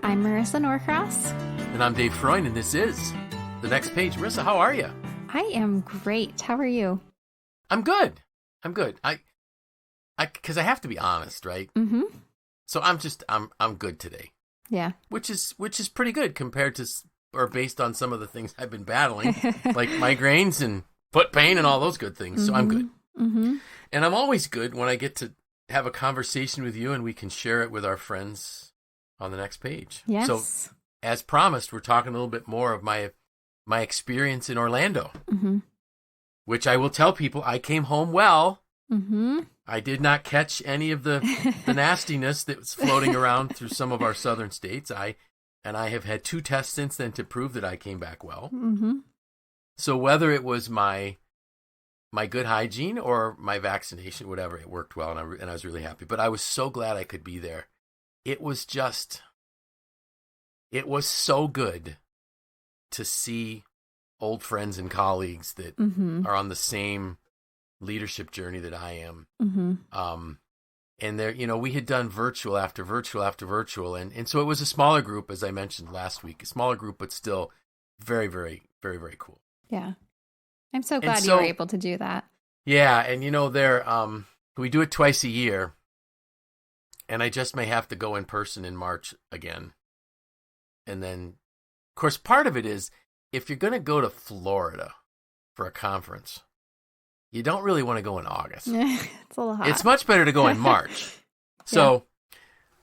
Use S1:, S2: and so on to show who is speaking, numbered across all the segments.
S1: I'm Marissa Norcross.
S2: And I'm Dave Freund, and this is The Next Page. Marissa, how are you?
S1: I am great. How are you?
S2: I'm good. Because I have to be honest, right?
S1: Mm-hmm.
S2: So I'm good today.
S1: Yeah.
S2: Which is pretty good compared to, or based on some of the things I've been battling, like migraines and foot pain and all those good things. So I'm good.
S1: Mm-hmm.
S2: And I'm always good when I get to have a conversation with you and we can share it with our friends on the next page.
S1: Yes.
S2: So as promised, we're talking a little bit more of my experience in Orlando, which I will tell people I came home well.
S1: Mm-hmm.
S2: I did not catch any of the nastiness that was floating around through some of our southern states. I have had 2 tests since then to prove that I came back well.
S1: Mm-hmm.
S2: So whether it was my good hygiene or my vaccination, whatever, it worked well, and I was really happy. But I was so glad I could be there. It was so good to see old friends and colleagues that are on the same leadership journey that I am.
S1: Mm-hmm.
S2: And there, we had done virtual after virtual after virtual. And so it was a smaller group, as I mentioned last week, a smaller group, but still very, very, very, very cool.
S1: Yeah. I'm so glad you were able to do that.
S2: Yeah. And we do it twice a year, and I just may have to go in person in March again. And then, of course, part of it is if you're going to go to Florida for a conference, you don't really want to go in August.
S1: It's a little hot.
S2: It's much better to go in March. So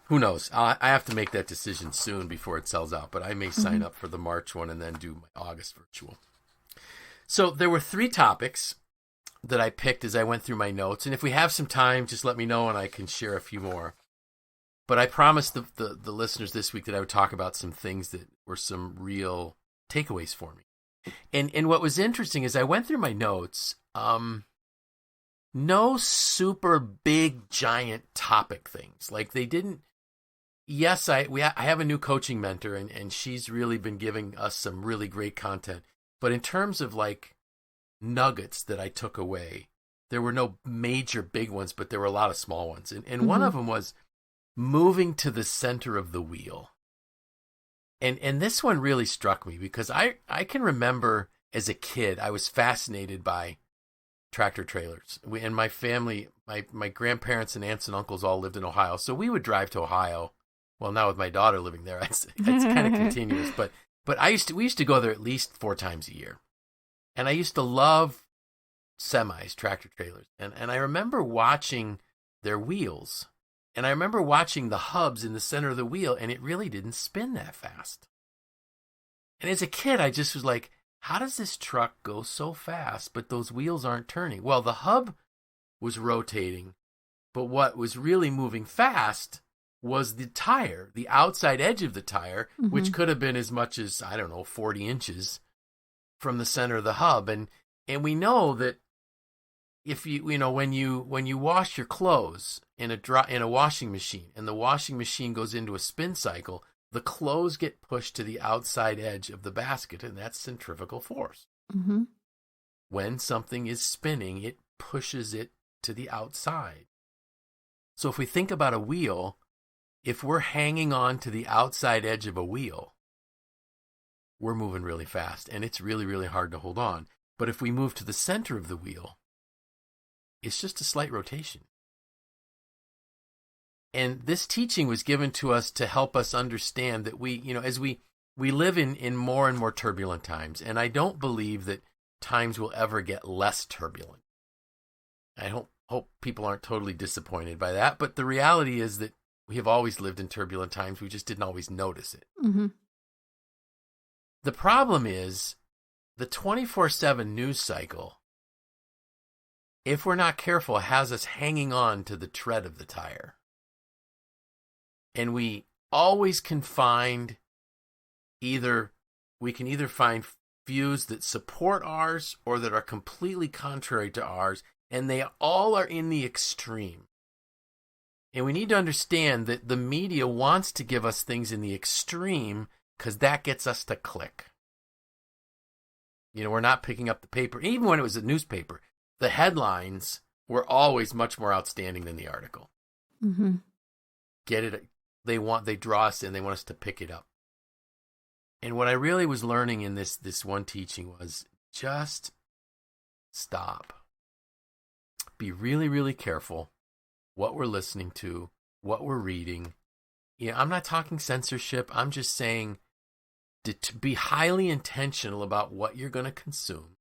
S2: who knows? I have to make that decision soon before it sells out, but I may sign up for the March one and then do my August virtual. So there were 3 topics that I picked as I went through my notes. And if we have some time, just let me know and I can share a few more. But I promised the listeners this week that I would talk about some things that were some real takeaways for me. And what was interesting is I went through my notes. No super big, giant topic things. Like they didn't. Yes, I have a new coaching mentor, and she's really been giving us some really great content. But in terms of like nuggets that I took away, there were no major big ones, but there were a lot of small ones. And one of them was moving to the center of the wheel. And this one really struck me because I can remember as a kid, I was fascinated by tractor trailers. And my family, my grandparents and aunts and uncles all lived in Ohio. So we would drive to Ohio. Well, now with my daughter living there, it's kind of continuous. But we used to go there at least 4 times a year. And I used to love semis, tractor trailers. And I remember watching their wheels. And I remember watching the hubs in the center of the wheel, and it really didn't spin that fast. And as a kid, I just was like, how does this truck go so fast, but those wheels aren't turning? Well, the hub was rotating, but what was really moving fast was the tire, the outside edge of the tire, which could have been as much as, 40 inches from the center of the hub. And we know that if when you wash your clothes in a washing machine, and the washing machine goes into a spin cycle, the clothes get pushed to the outside edge of the basket, and that's centrifugal force.
S1: Mm-hmm.
S2: When something is spinning, it pushes it to the outside. So if we think about a wheel, if we're hanging on to the outside edge of a wheel, we're moving really fast, and it's really, really hard to hold on. But if we move to the center of the wheel, it's just a slight rotation. And this teaching was given to us to help us understand that as we live in more and more turbulent times, and I don't believe that times will ever get less turbulent. I hope people aren't totally disappointed by that, but the reality is that we have always lived in turbulent times. We just didn't always notice it.
S1: Mm-hmm.
S2: The problem is the 24/7 news cycle, if we're not careful, has us hanging on to the tread of the tire. And we always can find we can either find views that support ours or that are completely contrary to ours, and they all are in the extreme. And we need to understand that the media wants to give us things in the extreme because that gets us to click. We're not picking up the paper. Even when it was a newspaper, the headlines were always much more outstanding than the article.
S1: Mm-hmm.
S2: Get it? they draw us in, they want us to pick it up. And what I really was learning in this one teaching was just stop. Be really, really careful what we're listening to, what we're reading. I'm not talking censorship. I'm just saying to be highly intentional about what you're going to consume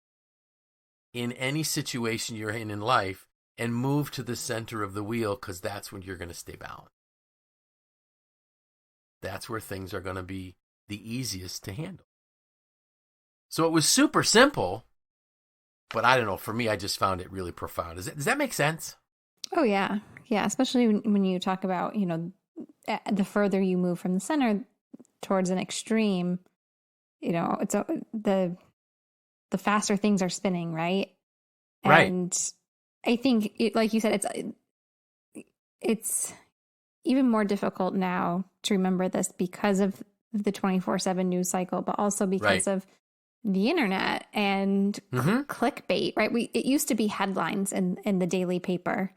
S2: in any situation you're in life, and move to the center of the wheel, because that's when you're going to stay balanced. That's where things are going to be the easiest to handle. So it was super simple, but I don't know. For me, I just found it really profound. Does that make sense?
S1: Oh, yeah. Yeah, especially when you talk about, the further you move from the center towards an extreme, it's the faster things are spinning, right?
S2: Right.
S1: And I think, like you said, it's even more difficult now to remember this because of the 24/7 news cycle, but also because of the internet and clickbait, right? It used to be headlines in the daily paper,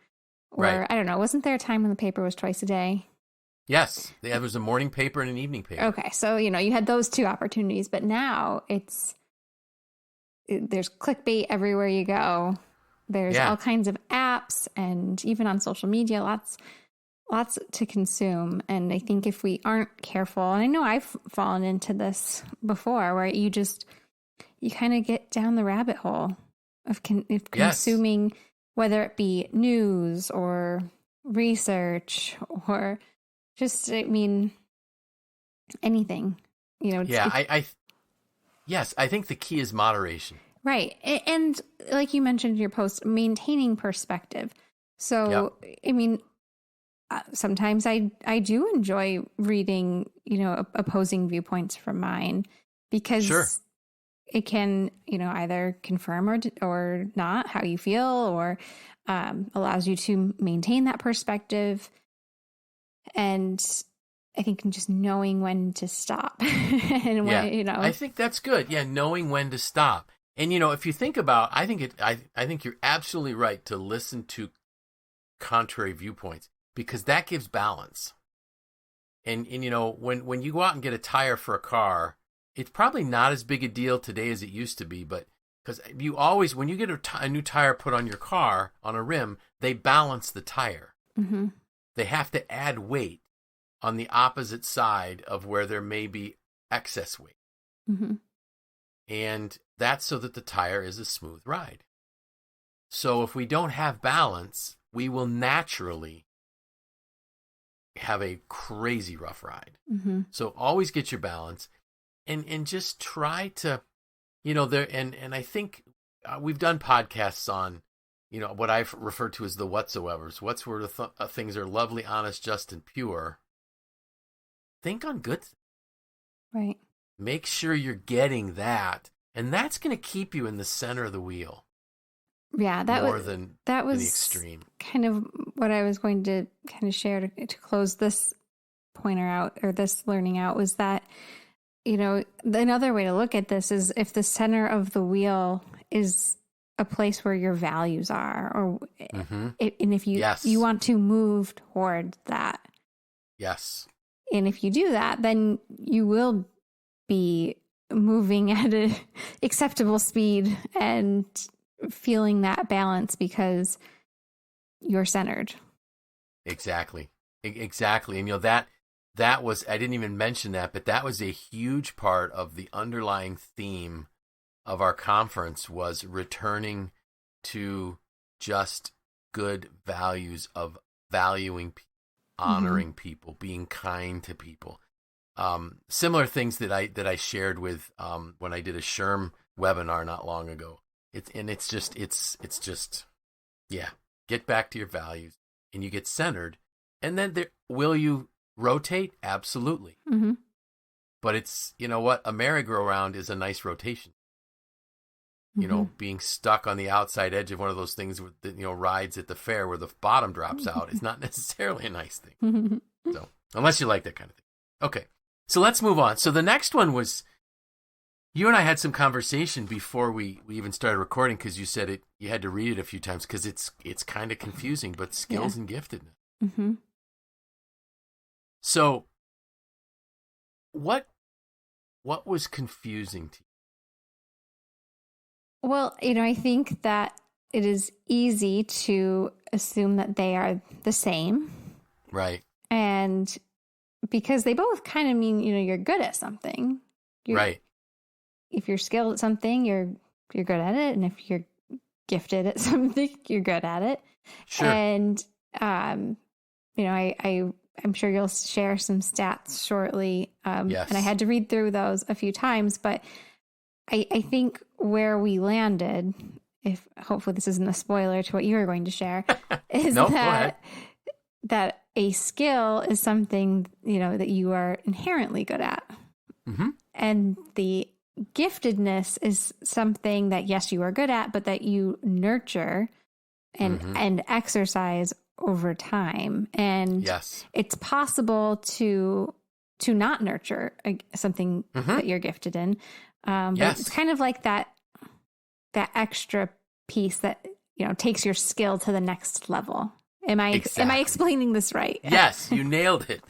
S1: or I don't know, wasn't there a time when the paper was twice a day?
S2: Yes, there was a morning paper and an evening paper.
S1: Okay, so you had those two opportunities, but now there's clickbait everywhere you go. There's all kinds of apps, and even on social media, lots to consume. And I think if we aren't careful, and I know I've fallen into this before, where you kind of get down the rabbit hole of consuming, whether it be news or research or just, anything.
S2: I think the key is moderation.
S1: Right. And like you mentioned in your post, maintaining perspective. So, sometimes I do enjoy reading, opposing viewpoints from mine, because it can, either confirm or not how you feel, or allows you to maintain that perspective. And I think just knowing when to stop and when,
S2: I think that's good. Yeah. Knowing when to stop. And, if you think about, I think you're absolutely right to listen to contrary viewpoints, because that gives balance. And when you go out and get a tire for a car, it's probably not as big a deal today as it used to be, but because when you get a new tire put on your car on a rim, they balance the tire.
S1: Mm-hmm.
S2: They have to add weight on the opposite side of where there may be excess weight.
S1: Mm-hmm.
S2: And that's so that the tire is a smooth ride. So if we don't have balance, we will naturally have a crazy rough ride.
S1: Mm-hmm.
S2: So always get your balance, and just try to, and I think we've done podcasts on, what I've referred to as the whatsoevers. Whatsoever things are lovely, honest, just, and pure. Think on good things.
S1: Right.
S2: Make sure you're getting that, and that's going to keep you in the center of the wheel.
S1: Yeah, that was
S2: the extreme.
S1: Kind of what I was going to kind of share to close this pointer out, or this learning out, was that, another way to look at this is if the center of the wheel is a place where your values are, or and if you want to move toward that.
S2: Yes.
S1: And if you do that, then you will be moving at an acceptable speed and feeling that balance because you're centered.
S2: Exactly. And that was, I didn't even mention that, but that was a huge part of the underlying theme of our conference, was returning to just good values of valuing people, honoring people, being kind to people. Similar things that I shared with when I did a SHRM webinar not long ago. It's just get back to your values, and you get centered, and then will you rotate? Absolutely.
S1: Mm-hmm.
S2: But it's, a merry-go-round is a nice rotation. Being stuck on the outside edge of one of those things with rides at the fair where the bottom drops out is not necessarily a nice thing. So unless you like that kind of thing. Okay. So let's move on. So the next one was, you and I had some conversation before we even started recording, because you said you had to read it a few times because it's kind of confusing, but skills and giftedness.
S1: Mm-hmm.
S2: So what was confusing to
S1: you? Well, I think that it is easy to assume that they are the same.
S2: Right.
S1: And because they both kind of mean, you're good at something.
S2: Right.
S1: If you're skilled at something, you're good at it. And if you're gifted at something, you're good at it.
S2: Sure.
S1: And, I'm sure you'll share some stats shortly.
S2: Yes.
S1: And I had to read through those a few times, but I think where we landed, if hopefully this isn't a spoiler to what you were going to share, is that a skill is something, that you are inherently good at.
S2: Mm-hmm.
S1: And the giftedness is something that, yes, you are good at, but that you nurture and exercise over time. And
S2: yes,
S1: it's possible to not nurture something that you're gifted in. But it's kind of like that extra piece that, takes your skill to the next level. Am I explaining this right?
S2: Yes, you nailed it.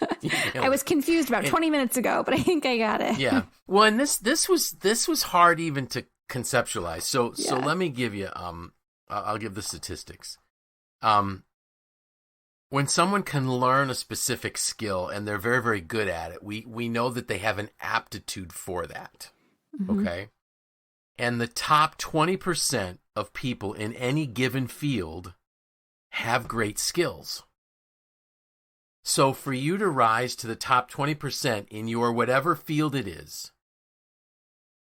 S1: I was confused about 20 minutes ago, but I think I got it.
S2: Yeah. Well, and this was hard even to conceptualize. So let me give you I'll give the statistics. When someone can learn a specific skill and they're very, very good at it, we know that they have an aptitude for that. Mm-hmm. Okay? And the top 20% of people in any given field have great skills. So for you to rise to the top 20% in your whatever field it is,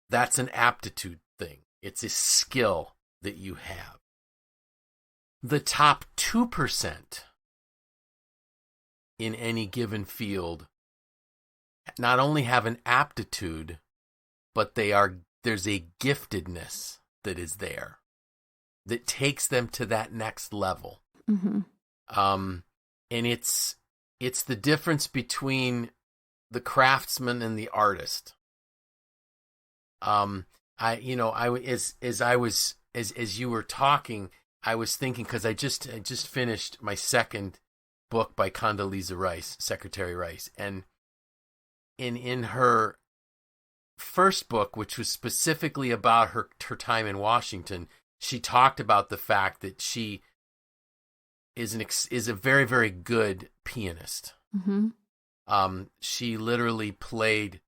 S2: that's an aptitude thing. It's a skill that you have. The top 2% in any given field not only have an aptitude, but there's a giftedness that is there that takes them to that next level.
S1: Mm-hmm.
S2: And it's the difference between the craftsman and the artist. As you were talking, I was thinking, because I just finished my second book by Condoleezza Rice, Secretary Rice, and in her first book, which was specifically about her time in Washington, she talked about the fact that she is a very, very good pianist.
S1: Mm-hmm.
S2: She literally played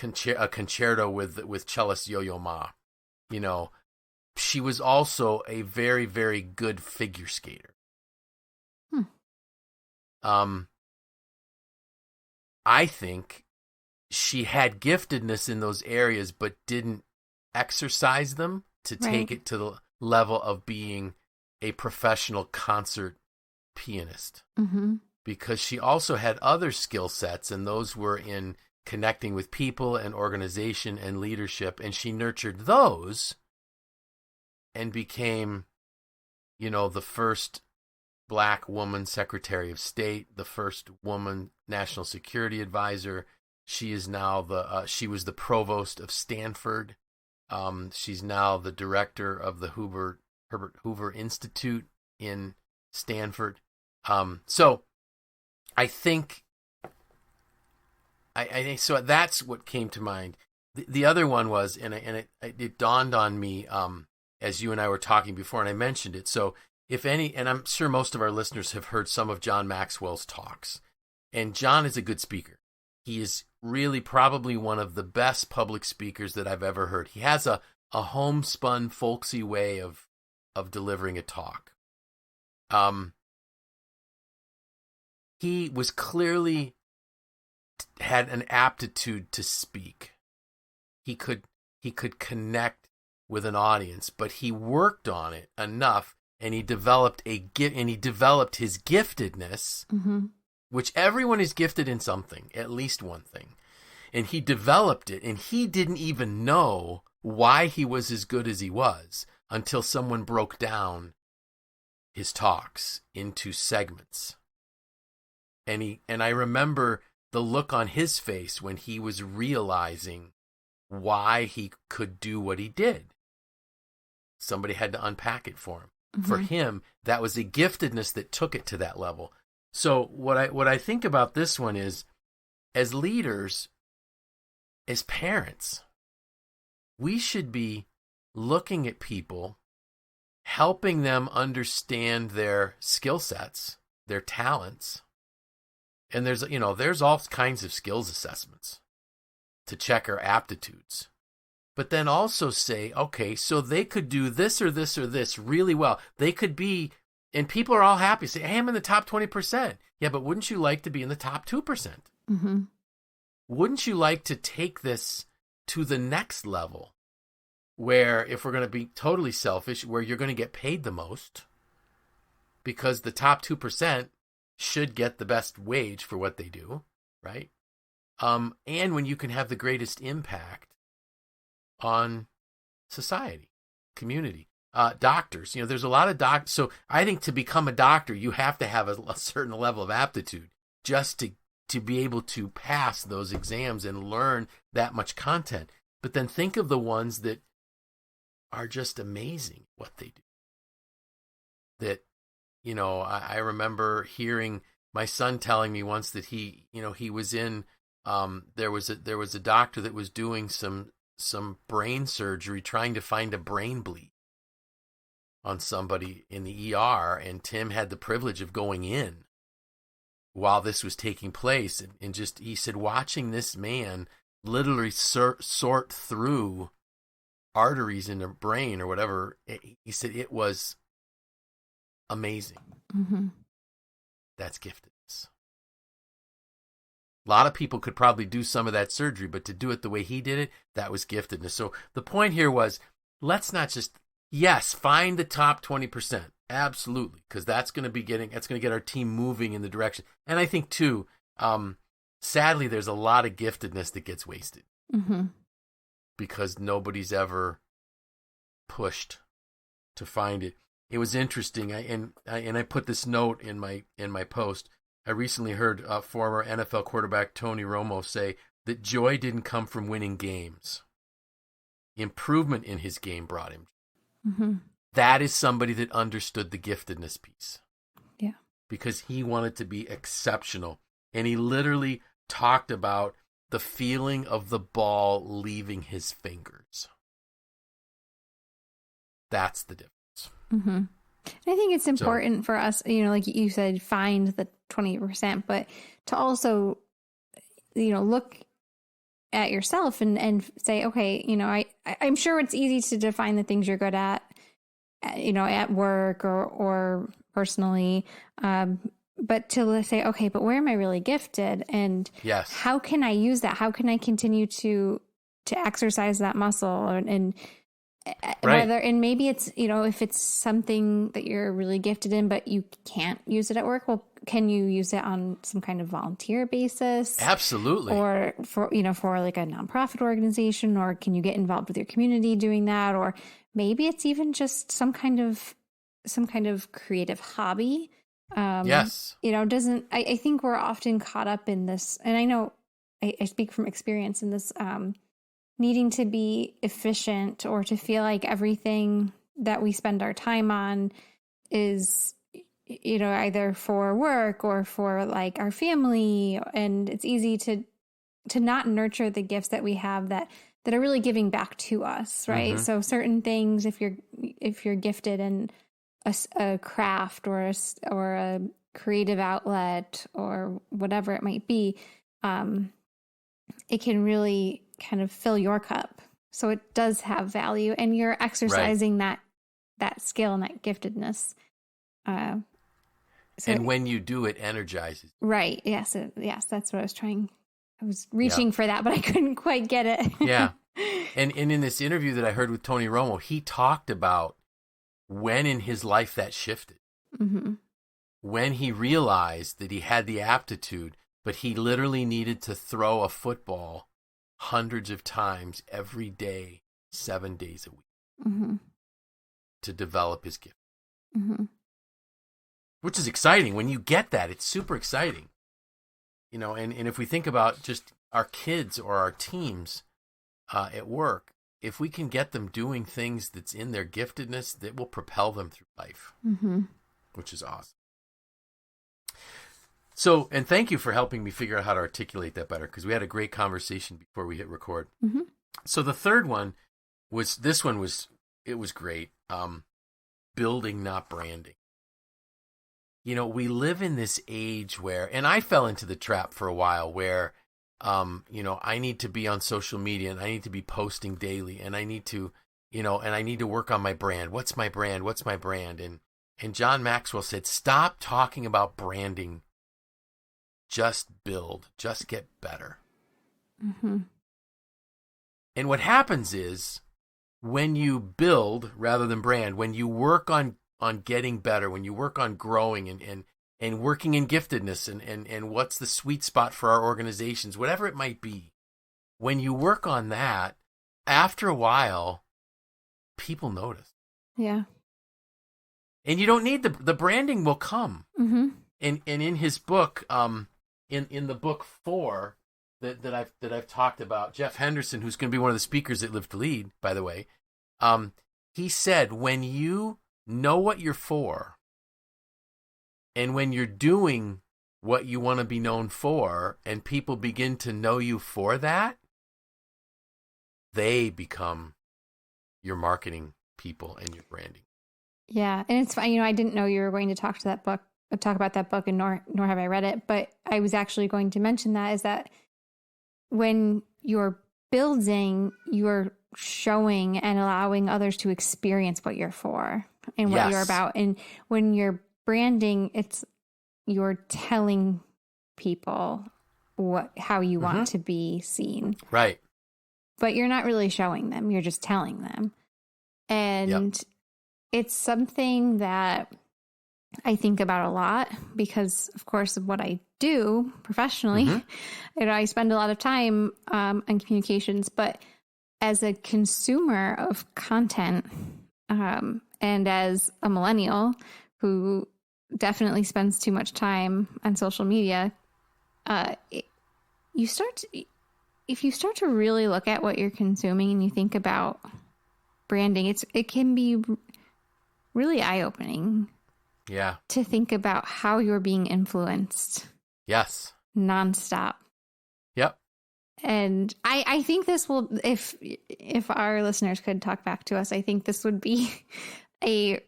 S2: a concerto with cellist Yo-Yo Ma. She was also a very, very good figure skater. I think she had giftedness in those areas, but didn't exercise them to take it to the level of being a professional concert pianist.
S1: Mm-hmm.
S2: Because she also had other skill sets, and those were in connecting with people and organization and leadership, and she nurtured those and became, the first Black woman Secretary of State, the first woman National Security Advisor. She is now she was the provost of Stanford. She's now the director of the Herbert Hoover Institute in Stanford. So I think so that's what came to mind. The other one was, and it dawned on me as you and I were talking before, and I mentioned it. So if any, and I'm sure most of our listeners have heard some of John Maxwell's talks, and John is a good speaker. He is really probably one of the best public speakers that I've ever heard. He has a homespun, folksy way of delivering a talk. He was clearly had an aptitude to speak. He could connect with an audience, but he worked on it enough, and he developed his giftedness,
S1: mm-hmm.
S2: which everyone is gifted in something, at least one thing. And he developed it, and he didn't even know why he was as good as he was until someone broke down his talks into segments. And I remember the look on his face when he was realizing why he could do what he did. Somebody had to unpack it for him. Mm-hmm. For him, that was a giftedness that took it to that level. So what I think about this one is, as leaders, as parents, we should be looking at people, helping them understand their skill sets, their talents. And there's all kinds of skills assessments to check our aptitudes. But then also say, okay, so they could do this or this or this really well. They could be, and people are all happy. Say, hey, I'm in the top 20%. Yeah, but wouldn't you like to be in the top 2%?
S1: Mm-hmm.
S2: Wouldn't you like to take this to the next level, where, if we're going to be totally selfish, where you're going to get paid the most, because the top 2% should get the best wage for what they do, right? And when you can have the greatest impact on society, community, doctors. There's a lot of doctors. So I think to become a doctor, you have to have a certain level of aptitude just to be able to pass those exams and learn that much content. But then think of the ones that are just amazing at what they do. That, I remember hearing my son telling me once that he was in, there was a doctor that was doing some brain surgery, trying to find a brain bleed on somebody in the ER, and Tim had the privilege of going in while this was taking place, and just, he said, watching this man literally sort through arteries in the brain or whatever, he said it was amazing.
S1: Mm-hmm.
S2: That's giftedness. A lot of people could probably do some of that surgery, but to do it the way he did it, that was giftedness. So the point here was, let's not just, yes, find the top 20%. Absolutely. Because that's going to get our team moving in the direction. And I think too, sadly, there's a lot of giftedness that gets wasted.
S1: Mm-hmm.
S2: Because nobody's ever pushed to find it. It was interesting. I put this note in my post. I recently heard former NFL quarterback Tony Romo say that joy didn't come from winning games. Improvement in his game brought him.
S1: Mm-hmm.
S2: That is somebody that understood the giftedness piece.
S1: Yeah.
S2: Because he wanted to be exceptional. And he literally talked about the feeling of the ball leaving his fingers. That's the difference.
S1: Mm-hmm. I think it's important for us, like you said, find the 20%, but to also, look at yourself and say, okay, I'm sure it's easy to define the things you're good at work or personally, but to say, okay, but where am I really gifted? And
S2: yes,
S1: how can I use that? How can I continue to exercise that muscle and
S2: right.
S1: And maybe it's, if it's something that you're really gifted in, but you can't use it at work, well, can you use it on some kind of volunteer basis?
S2: Absolutely.
S1: Or for like a nonprofit organization, or can you get involved with your community doing that? Or maybe it's even just some kind of creative hobby.
S2: Yes.
S1: I think we're often caught up in this, and I know I speak from experience in this, needing to be efficient or to feel like everything that we spend our time on is, either for work or for like our family. And it's easy to not nurture the gifts that we have that are really giving back to us. Right.
S2: Mm-hmm.
S1: So certain things, if you're gifted in a craft or a creative outlet or whatever it might be, it can really kind of fill your cup. So it does have value, and you're exercising that skill and that giftedness.
S2: And when you do, it energizes.
S1: Right. Yes. That's what I was trying. I was reaching for that, but I couldn't quite get it.
S2: Yeah. And in this interview that I heard with Tony Romo, he talked about when in his life that shifted.
S1: Mm-hmm.
S2: When he realized that he had the aptitude, but he literally needed to throw a football hundreds of times every day, 7 days a week,
S1: mm-hmm.
S2: to develop his gift.
S1: Mm-hmm.
S2: Which is exciting. When you get that, it's super exciting. And if we think about just our kids or our teams at work, if we can get them doing things that's in their giftedness, that will propel them through life,
S1: mm-hmm.
S2: which is awesome. So, and thank you for helping me figure out how to articulate that better, because we had a great conversation before we hit record.
S1: Mm-hmm.
S2: So the third one was, it was great. Building, not branding. We live in this age where, and I fell into the trap for a while where, I need to be on social media and I need to be posting daily and I need to, and I need to work on my brand. What's my brand? What's my brand? And John Maxwell said, stop talking about branding. Just build, just get better.
S1: Mm-hmm.
S2: And what happens is when you build rather than brand, when you work on getting better, when you work on growing and working in giftedness and what's the sweet spot for our organizations, whatever it might be, when you work on that, after a while, people notice.
S1: Yeah.
S2: And you don't need the branding will come.
S1: Mm-hmm.
S2: And in his book, in the book 4 that I've talked about, Jeff Henderson, who's going to be one of the speakers at Live to Lead, by the way, he said, when you know what you're for, and when you're doing what you want to be known for, and people begin to know you for that, they become your marketing people and your branding.
S1: Yeah, and it's fine. I didn't know you were going to talk about that book, and nor have I read it. But I was actually going to mention that is that when you're building, you're showing and allowing others to experience what you're for and what you're about. And when you're branding, you're telling people how you want to be seen.
S2: Right.
S1: But you're not really showing them. You're just telling them. And it's something that I think about a lot because, of course, of what I do professionally. I spend a lot of time on communications, but as a consumer of content and as a millennial who definitely spends too much time on social media, if you start to really look at what you're consuming and you think about branding, it can be really eye-opening.
S2: Yeah.
S1: To think about how you're being influenced.
S2: Yes.
S1: Nonstop.
S2: Yep.
S1: And I think this will, if our listeners could talk back to us, I think this would be there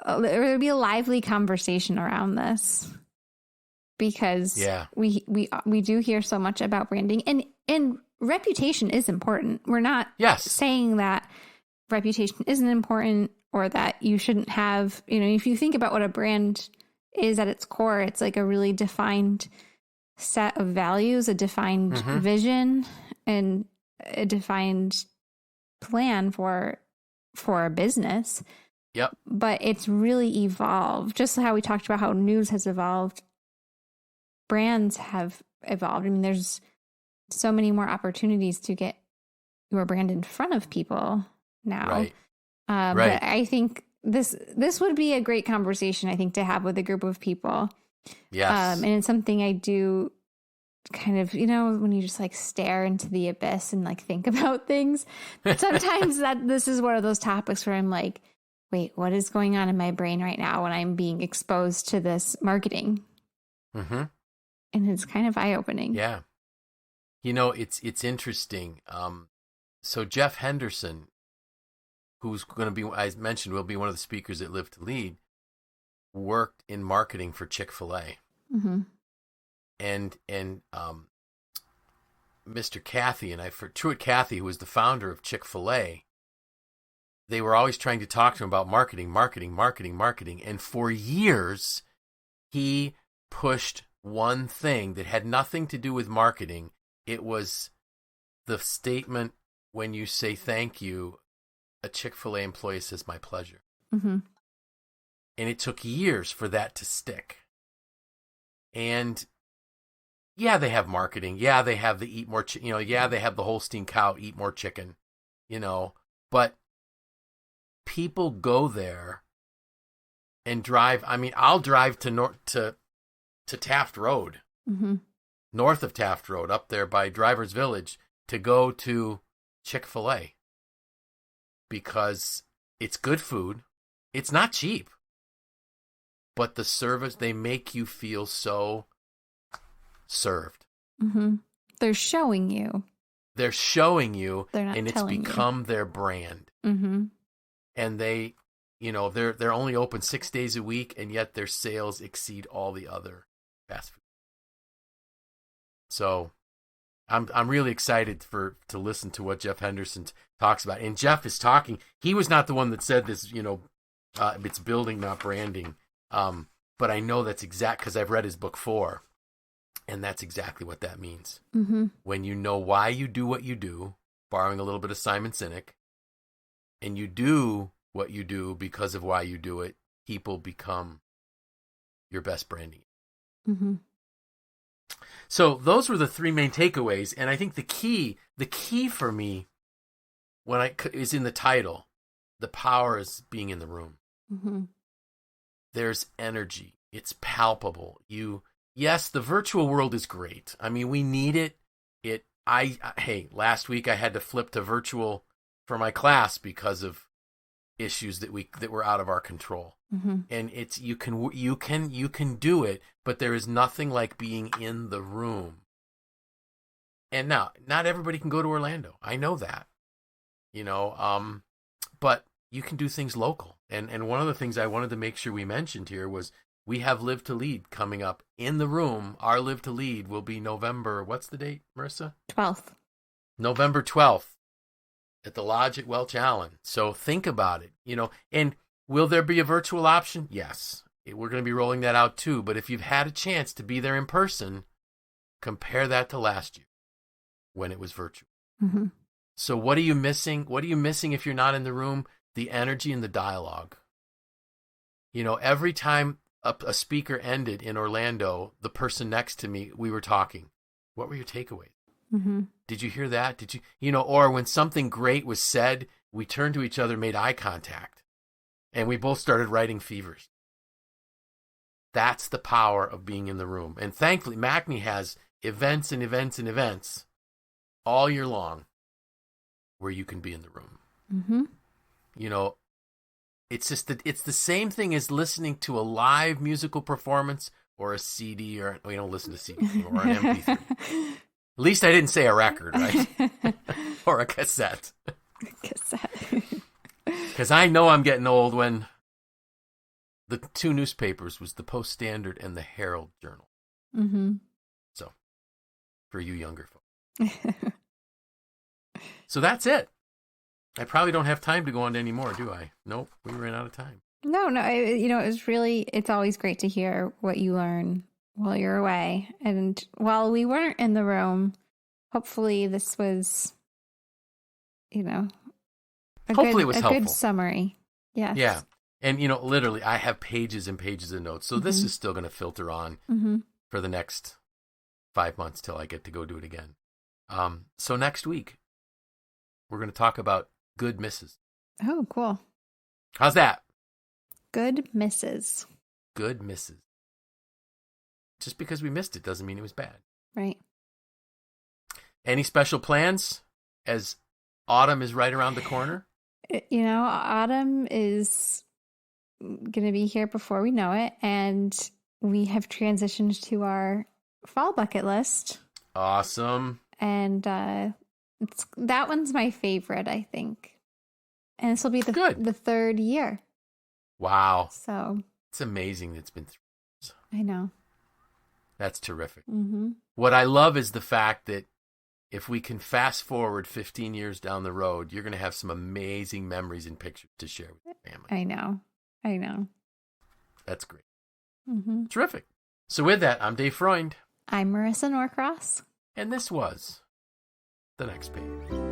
S1: would be a lively conversation around this because we do hear so much about branding and reputation is important. We're not saying that reputation isn't important or that you shouldn't have, if you think about what a brand is at its core, it's like a really defined set of values, a defined vision, and a defined plan for a business.
S2: Yep.
S1: But it's really evolved. Just how we talked about how news has evolved, brands have evolved. I mean, there's so many more opportunities to get your brand in front of people now.
S2: Right.
S1: But I think this would be a great conversation, I think, to have with a group of people.
S2: Yes.
S1: And it's something I do kind of, when you just like stare into the abyss and like think about things. Sometimes this is one of those topics where I'm like, wait, what is going on in my brain right now when I'm being exposed to this marketing? And it's kind of eye-opening.
S2: Yeah. It's interesting. So Jeff Henderson, who's going to be, I mentioned, will be one of the speakers at Live to Lead, worked in marketing for Chick-fil-A. And Mr. Cathy for Truett Cathy, who was the founder of Chick-fil-A, they were always trying to talk to him about marketing. And for years, he pushed one thing that had nothing to do with marketing. It was the statement, when you say thank you, a Chick-fil-A employee says, my pleasure. And it took years for that to stick. And they have marketing. Yeah, they have the eat more, they have the Holstein cow, eat more chicken, but people go there and drive. I mean, I'll drive to Taft Road, north of Taft Road, up there by Driver's Village, to go to Chick-fil-A because it's good food. It's not cheap, but the service, they make you feel so served.
S1: Mm-hmm. They're showing you.
S2: They're showing you,
S1: They're not
S2: and it's
S1: telling
S2: become
S1: you.
S2: their brand.
S1: Mm-hmm.
S2: And they, they're only open 6 days a week, and yet their sales exceed all the other fast food. So I'm really excited to listen to what Jeff Henderson talks about. And Jeff is talking. He was not the one that said this. It's building, not branding. But I know that's exact because I've read his book 4, and that's exactly what that means.
S1: Mm-hmm.
S2: When you know why you do what you do, borrowing a little bit of Simon Sinek, and you do what you do because of why you do it, people become your best branding.
S1: Mm-hmm.
S2: So those were the 3 main takeaways, and I think the key for me is in the title. The power is being in the room.
S1: Mm-hmm.
S2: There's energy. It's palpable. Yes, the virtual world is great. I mean, we need it. Hey, last week I had to flip to virtual for my class because of issues that were out of our control.
S1: Mm-hmm.
S2: And it's you can do it, but there is nothing like being in the room. And now, not everybody can go to Orlando. I know that. But you can do things local. And one of the things I wanted to make sure we mentioned here was we have Live to Lead coming up in the room. Our Live to Lead will be November. What's the date, Marissa?
S1: 12th.
S2: November 12th at the Lodge at Welch Allen. So think about it, and will there be a virtual option? Yes. We're going to be rolling that out too. But if you've had a chance to be there in person, compare that to last year when it was virtual.
S1: Mm-hmm.
S2: So what are you missing? What are you missing if you're not in the room? The energy and the dialogue. Every time a speaker ended in Orlando, the person next to me, we were talking. What were your takeaways?
S1: Mm-hmm.
S2: Did you hear that? Did you, or when something great was said, we turned to each other, made eye contact, and we both started writing fevers. That's the power of being in the room. And thankfully, MACNY has events and events and events all year long where you can be in the room.
S1: Mm-hmm.
S2: It's just that it's the same thing as listening to a live musical performance or a CD, or we don't listen to CDs or an MP3. At least I didn't say a record, right? Or a cassette. Because I know I'm getting old when the 2 newspapers was the Post-Standard and the Herald Journal.
S1: Mm-hmm.
S2: So, for you younger folks. So that's it. I probably don't have time to go on to any more, do I? Nope, we ran out of time.
S1: No, it's always great to hear what you learn while you're away. And while we weren't in the room, hopefully this was,
S2: hopefully it was helpful.
S1: A good summary. Yes.
S2: Yeah. And, literally, I have pages and pages of notes. So this is still going to filter on for the next 5 months till I get to go do it again. So next week, we're going to talk about good misses.
S1: Oh, cool.
S2: How's that?
S1: Good misses.
S2: Good misses. Just because we missed it doesn't mean it was bad.
S1: Right.
S2: Any special plans as autumn is right around the corner?
S1: Autumn is going to be here before we know it. And we have transitioned to our fall bucket list.
S2: Awesome.
S1: And that one's my favorite, I think. And this will be the 3rd year.
S2: Wow.
S1: So
S2: it's amazing it's been 3 years.
S1: I know.
S2: That's terrific.
S1: Mm-hmm.
S2: What I love is the fact that if we can fast forward 15 years down the road, you're going to have some amazing memories and pictures to share with your family.
S1: I know.
S2: That's great.
S1: Mm-hmm.
S2: Terrific. So with that, I'm Dave Freund.
S1: I'm Marissa Norcross.
S2: And this was The Next Page.